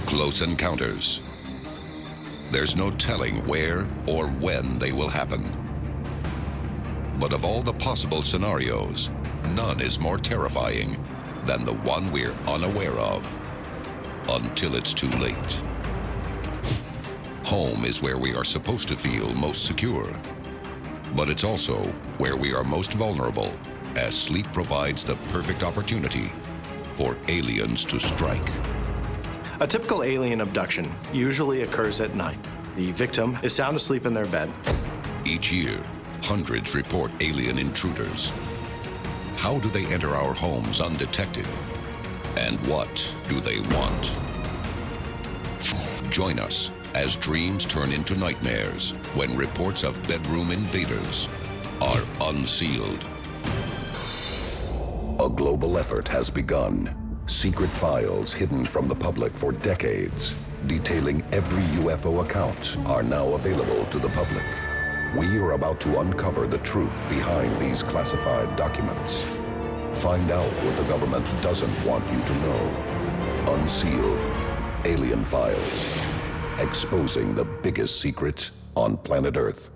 Close encounters. There's no telling where or when they will happen. But of all the possible scenarios, none is more terrifying than the one we're unaware of until it's too late. Home is where we are supposed to feel most secure, but it's also where we are most vulnerable, as sleep provides the perfect opportunity for aliens to strike. A typical alien abduction usually occurs at night. The victim is sound asleep in their bed. Each year, hundreds report alien intruders. How do they enter our homes undetected? And what do they want? Join us as dreams turn into nightmares when reports of bedroom invaders are unsealed. A global effort has begun. Secret files hidden from the public for decades, detailing every UFO account, are now available to the public. We are about to uncover the truth behind these classified documents. Find out what the government doesn't want you to know. Unsealed. Alien Files. Exposing the biggest secret on planet Earth.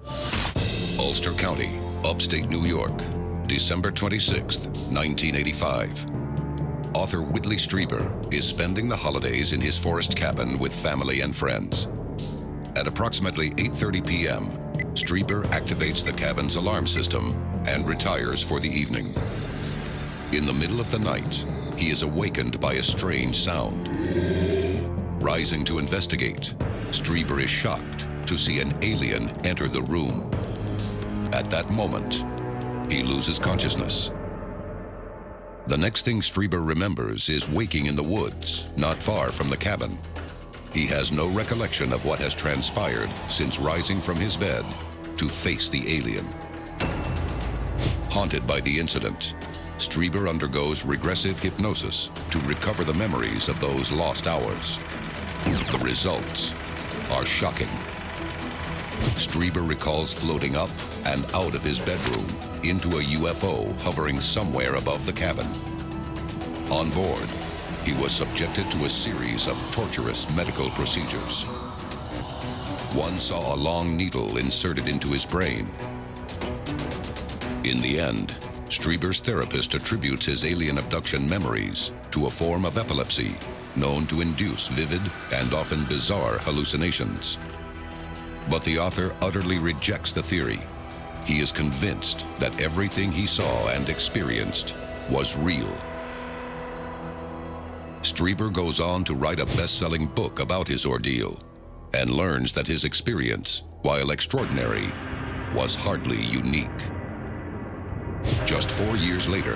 Ulster County, upstate New York, December 26th, 1985. Author Whitley Strieber is spending the holidays in his forest cabin with family and friends. At approximately 8:30 p.m., Strieber activates the cabin's alarm system and retires for the evening. In the middle of the night, he is awakened by a strange sound. Rising to investigate, Strieber is shocked to see an alien enter the room. At that moment, he loses consciousness. The next thing Strieber remembers is waking in the woods, not far from the cabin. He has no recollection of what has transpired since rising from his bed to face the alien. Haunted by the incident, Strieber undergoes regressive hypnosis to recover the memories of those lost hours. The results are shocking. Strieber recalls floating up and out of his bedroom into a UFO hovering somewhere above the cabin. On board, he was subjected to a series of torturous medical procedures. One saw a long needle inserted into his brain. In the end, Strieber's therapist attributes his alien abduction memories to a form of epilepsy known to induce vivid and often bizarre hallucinations. But the author utterly rejects the theory. He is convinced that everything he saw and experienced was real. Strieber goes on to write a best-selling book about his ordeal and learns that his experience, while extraordinary, was hardly unique. Just 4 years later,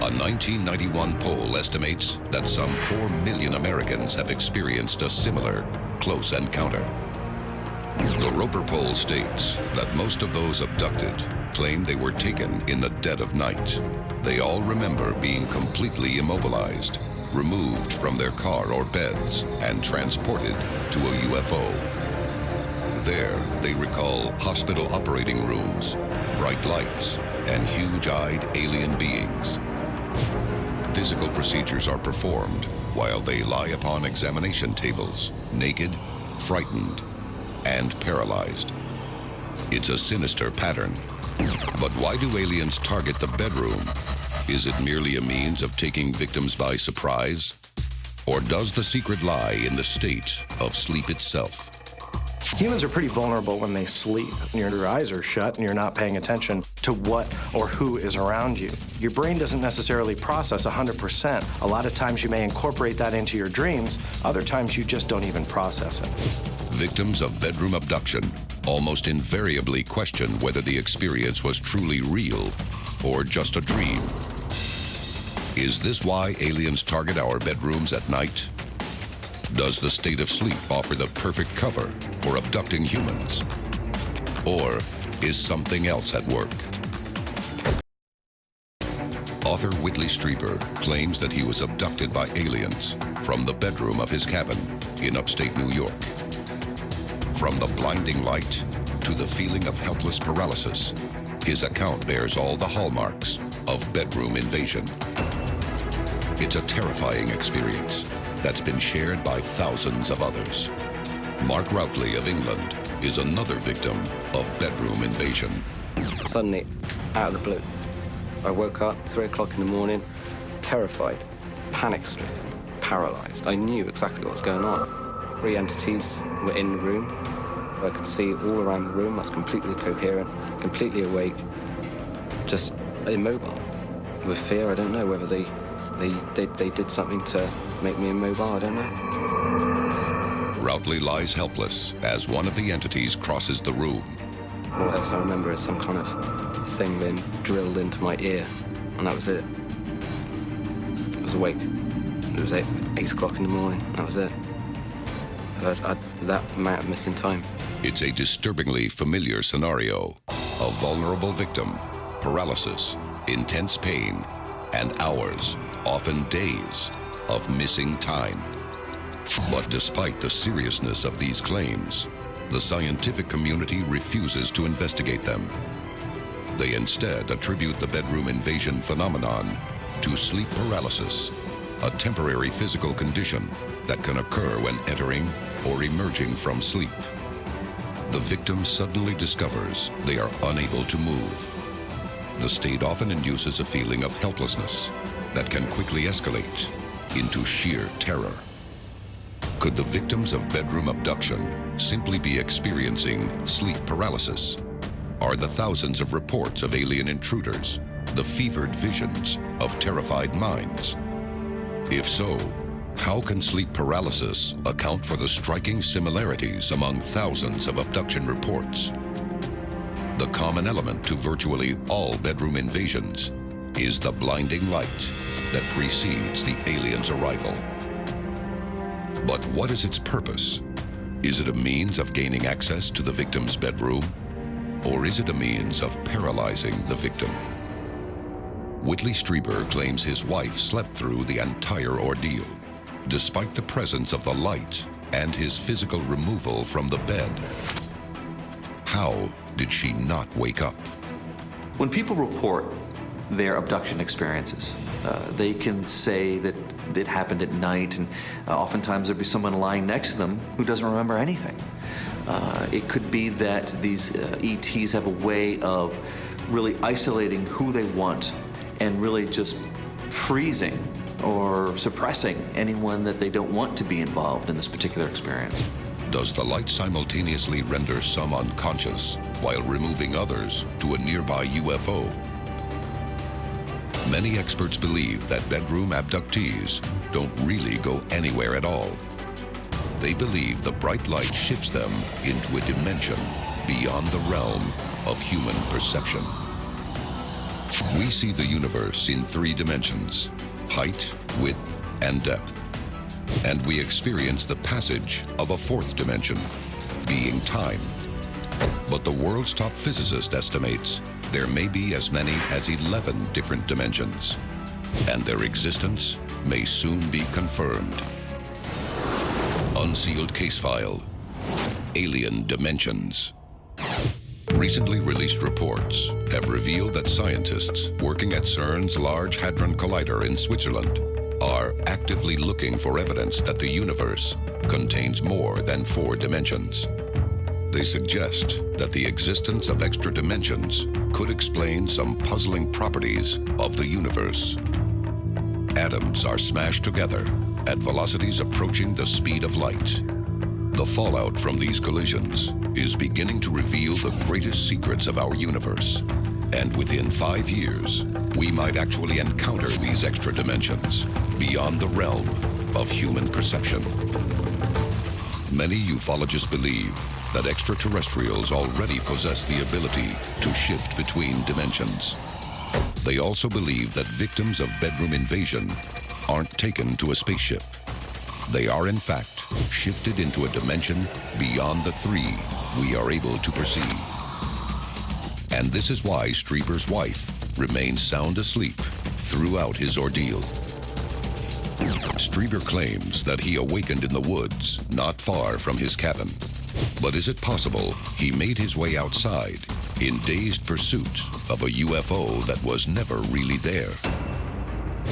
a 1991 poll estimates that some 4 million Americans have experienced a similar close encounter. The Roper poll states that most of those abducted claim they were taken in the dead of night. They all remember being completely immobilized, removed from their car or beds, and transported to a UFO. There, they recall hospital operating rooms, bright lights, and huge-eyed alien beings. Physical procedures are performed while they lie upon examination tables, naked, frightened, and paralyzed. It's a sinister pattern. But why do aliens target the bedroom? Is it merely a means of taking victims by surprise? Or does the secret lie in the state of sleep itself? Humans are pretty vulnerable when they sleep. Your eyes are shut and you're not paying attention to what or who is around you. Your brain doesn't necessarily process 100%. A lot of times you may incorporate that into your dreams. Other times you just don't even process it. Victims of bedroom abduction almost invariably question whether the experience was truly real or just a dream. Is this why aliens target our bedrooms at night? Does the state of sleep offer the perfect cover for abducting humans? Or is something else at work? Author Whitley Strieber claims that he was abducted by aliens from the bedroom of his cabin in upstate New York. From the blinding light to the feeling of helpless paralysis, his account bears all the hallmarks of bedroom invasion. It's a terrifying experience, that's been shared by thousands of others. Mark Routley of England is another victim of bedroom invasion. Suddenly, out of the blue, I woke up 3 o'clock in the morning, terrified, panic-stricken, paralyzed. I knew exactly what was going on. 3 entities were in the room. I could see all around the room. I was completely coherent, completely awake, just immobile. With fear, I don't know whether they did something to make me immobile, I don't know. Routley lies helpless as one of the entities crosses the room. All else I remember is some kind of thing being drilled into my ear, and that was it. I was awake. It was 8 o'clock in the morning, that was it. That amount of missing time. It's a disturbingly familiar scenario. A vulnerable victim, paralysis, intense pain, and hours, often days, of missing time. But despite the seriousness of these claims, the scientific community refuses to investigate them. They instead attribute the bedroom invasion phenomenon to sleep paralysis, a temporary physical condition that can occur when entering or emerging from sleep. The victim suddenly discovers they are unable to move. The state often induces a feeling of helplessness that can quickly escalate into sheer terror. Could the victims of bedroom abduction simply be experiencing sleep paralysis? Are the thousands of reports of alien intruders the fevered visions of terrified minds? If so, how can sleep paralysis account for the striking similarities among thousands of abduction reports? The common element to virtually all bedroom invasions is the blinding light that precedes the alien's arrival. But what is its purpose? Is it a means of gaining access to the victim's bedroom? Or is it a means of paralyzing the victim? Whitley Strieber claims his wife slept through the entire ordeal, despite the presence of the light and his physical removal from the bed. How did she not wake up? When people report their abduction experiences, they can say that it happened at night, and oftentimes there'll be someone lying next to them who doesn't remember anything. It could be that these ETs have a way of really isolating who they want and really just freezing or suppressing anyone that they don't want to be involved in this particular experience. Does the light simultaneously render some unconscious while removing others to a nearby UFO? Many experts believe that bedroom abductees don't really go anywhere at all. They believe the bright light shifts them into a dimension beyond the realm of human perception. We see the universe in 3 dimensions: height, width, and depth. And we experience the passage of a 4th dimension, being time. But the world's top physicist estimates there may be as many as 11 different dimensions, and their existence may soon be confirmed. Unsealed case file: Alien Dimensions. Recently released reports have revealed that scientists working at CERN's Large Hadron Collider in Switzerland are actively looking for evidence that the universe contains more than 4 dimensions. They suggest that the existence of extra dimensions could explain some puzzling properties of the universe. Atoms are smashed together at velocities approaching the speed of light. The fallout from these collisions is beginning to reveal the greatest secrets of our universe. And within 5 years, we might actually encounter these extra dimensions beyond the realm of human perception. Many ufologists believe that extraterrestrials already possess the ability to shift between dimensions. They also believe that victims of bedroom invasion aren't taken to a spaceship. They are, in fact, shifted into a dimension beyond the 3 we are able to perceive. And this is why Strieber's wife remained sound asleep throughout his ordeal. Strieber claims that he awakened in the woods not far from his cabin. But is it possible he made his way outside in dazed pursuit of a UFO that was never really there?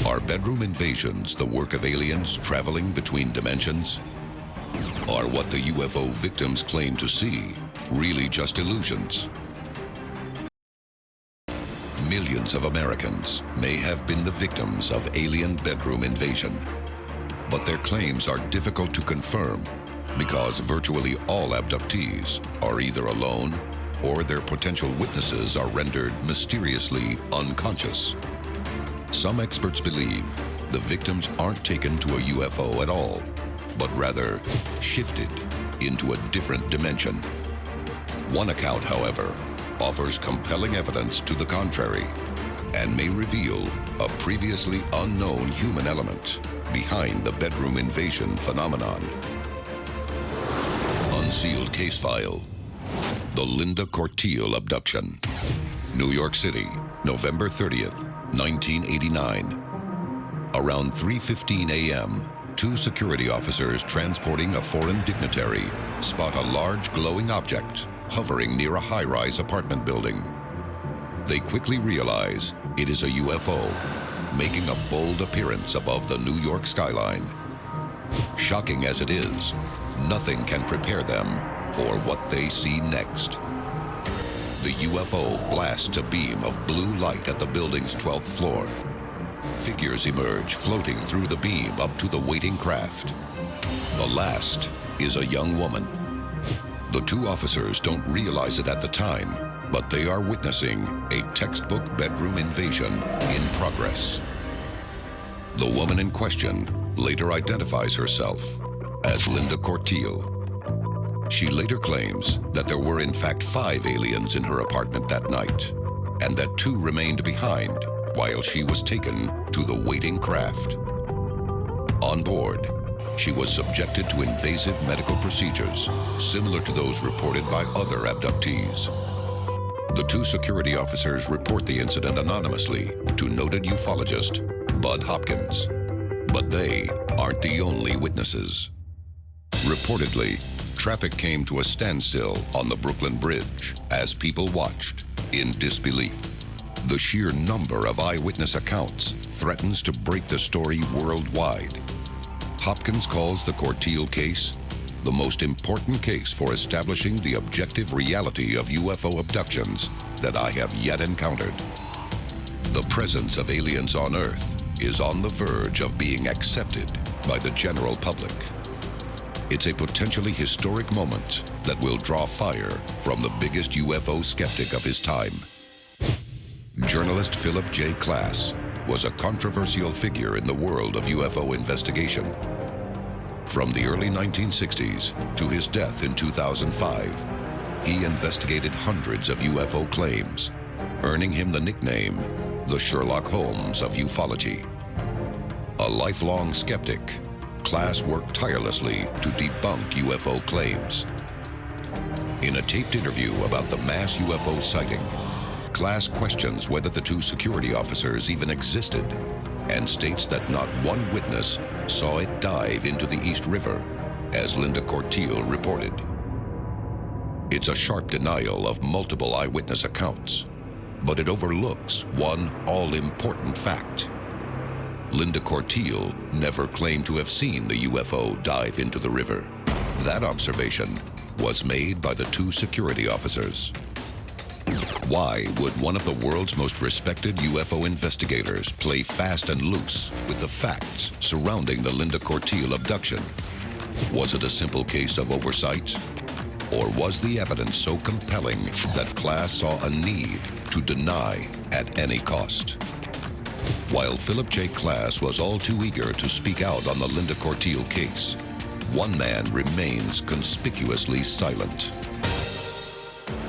Are bedroom invasions the work of aliens traveling between dimensions? Are what the UFO victims claim to see really just illusions? Millions of Americans may have been the victims of alien bedroom invasion, but their claims are difficult to confirm because virtually all abductees are either alone or their potential witnesses are rendered mysteriously unconscious. Some experts believe the victims aren't taken to a UFO at all, but rather shifted into a different dimension. One account, however, offers compelling evidence to the contrary and may reveal a previously unknown human element behind the bedroom invasion phenomenon. Unsealed case file. The Linda Corteil abduction. New York City, November 30th, 1989. Around 3:15 a.m., two security officers transporting a foreign dignitary spot a large glowing object hovering near a high-rise apartment building. They quickly realize it is a UFO, making a bold appearance above the New York skyline. Shocking as it is, nothing can prepare them for what they see next. The UFO blasts a beam of blue light at the building's 12th floor. Figures emerge floating through the beam up to the waiting craft. The last is a young woman. The two officers don't realize it at the time, but they are witnessing a textbook bedroom invasion in progress. The woman in question later identifies herself as Linda Corteil. She later claims that there were in fact 5 aliens in her apartment that night, and that 2 remained behind while she was taken to the waiting craft. On board, she was subjected to invasive medical procedures similar to those reported by other abductees. The 2 security officers report the incident anonymously to noted ufologist Bud Hopkins, but they aren't the only witnesses. Reportedly, traffic came to a standstill on the Brooklyn Bridge as people watched in disbelief. The sheer number of eyewitness accounts threatens to break the story worldwide. Hopkins calls the Corteil case the most important case for establishing the objective reality of UFO abductions that I have yet encountered. The presence of aliens on Earth is on the verge of being accepted by the general public. It's a potentially historic moment that will draw fire from the biggest UFO skeptic of his time. Journalist Philip J. Klass was a controversial figure in the world of UFO investigation. From the early 1960s to his death in 2005, he investigated hundreds of UFO claims, earning him the nickname the Sherlock Holmes of ufology. A lifelong skeptic, Klass worked tirelessly to debunk UFO claims. In a taped interview about the mass UFO sighting, Klass questions whether the 2 security officers even existed and states that not one witness saw it dive into the East River, as Linda Corteil reported. It's a sharp denial of multiple eyewitness accounts, but it overlooks one all-important fact. Linda Corteil never claimed to have seen the UFO dive into the river. That observation was made by the 2 security officers. Why would one of the world's most respected UFO investigators play fast and loose with the facts surrounding the Linda Corteil abduction? Was it a simple case of oversight? Or was the evidence so compelling that Klass saw a need to deny at any cost? While Philip J. Klass was all too eager to speak out on the Linda Corteil case, one man remains conspicuously silent.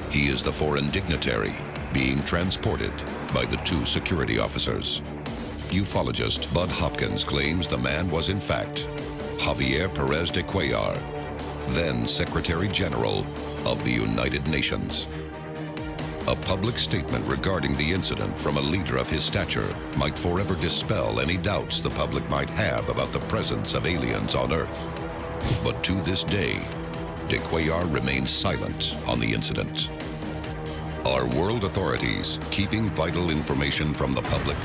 He is the foreign dignitary being transported by the 2 security officers. Ufologist Bud Hopkins claims the man was in fact Javier Perez de Cuellar, then Secretary General of the United Nations. A public statement regarding the incident from a leader of his stature might forever dispel any doubts the public might have about the presence of aliens on Earth. But to this day, de Cuellar remains silent on the incident. Are world authorities keeping vital information from the public?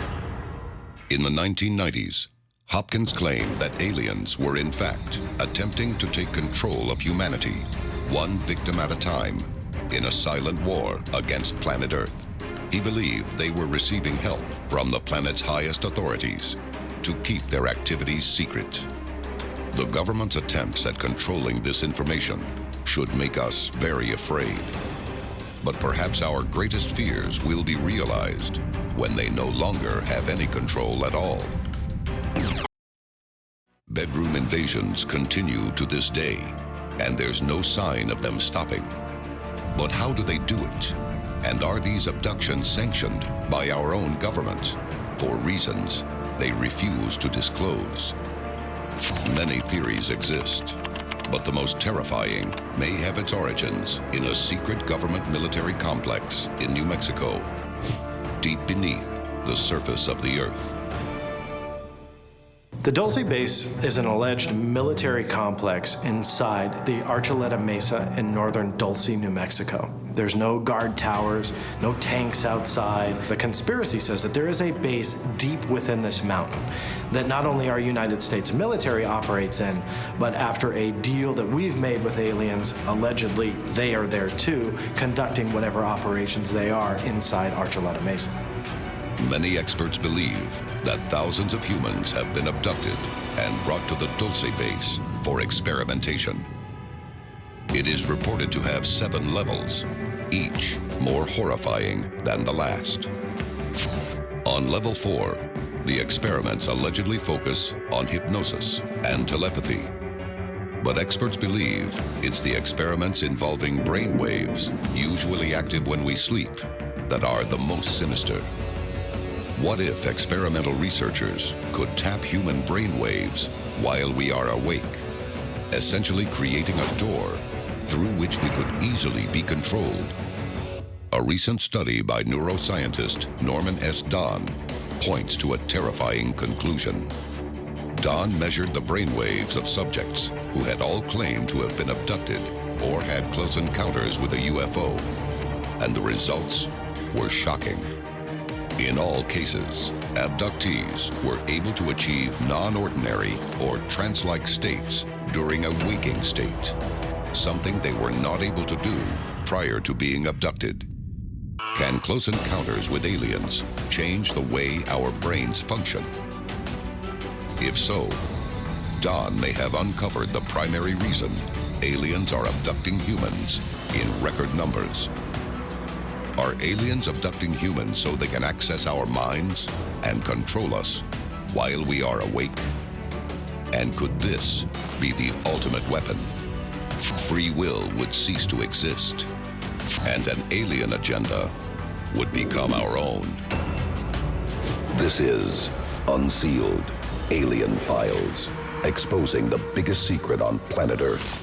In the 1990s, Hopkins claimed that aliens were in fact attempting to take control of humanity, one victim at a time, in a silent war against planet Earth. He believed they were receiving help from the planet's highest authorities to keep their activities secret. The government's attempts at controlling this information should make us very afraid. But perhaps our greatest fears will be realized when they no longer have any control at all. Bedroom invasions continue to this day, and there's no sign of them stopping. But how do they do it? And are these abductions sanctioned by our own government for reasons they refuse to disclose? Many theories exist, but the most terrifying may have its origins in a secret government military complex in New Mexico, deep beneath the surface of the Earth. The Dulce Base is an alleged military complex inside the Archuleta Mesa in northern Dulce, New Mexico. There's no guard towers, no tanks outside. The conspiracy says that there is a base deep within this mountain that not only our United States military operates in, but after a deal that we've made with aliens, allegedly they are there too, conducting whatever operations they are inside Archuleta Mesa. Many experts believe that thousands of humans have been abducted and brought to the Dulce Base for experimentation. It is reported to have 7 levels, each more horrifying than the last. On level 4, the experiments allegedly focus on hypnosis and telepathy. But experts believe it's the experiments involving brain waves, usually active when we sleep, that are the most sinister. What if experimental researchers could tap human brain waves while we are awake, essentially creating a door through which we could easily be controlled? A recent study by neuroscientist Norman S. Don points to a terrifying conclusion. Don measured the brain waves of subjects who had all claimed to have been abducted or had close encounters with a UFO, and the results were shocking. In all cases, abductees were able to achieve non-ordinary or trance-like states during a waking state, something they were not able to do prior to being abducted. Can close encounters with aliens change the way our brains function? If so, Don may have uncovered the primary reason aliens are abducting humans in record numbers. Are aliens abducting humans so they can access our minds and control us while we are awake? And could this be the ultimate weapon? Free will would cease to exist, and an alien agenda would become our own. This is Unsealed, Alien Files, exposing the biggest secret on planet Earth.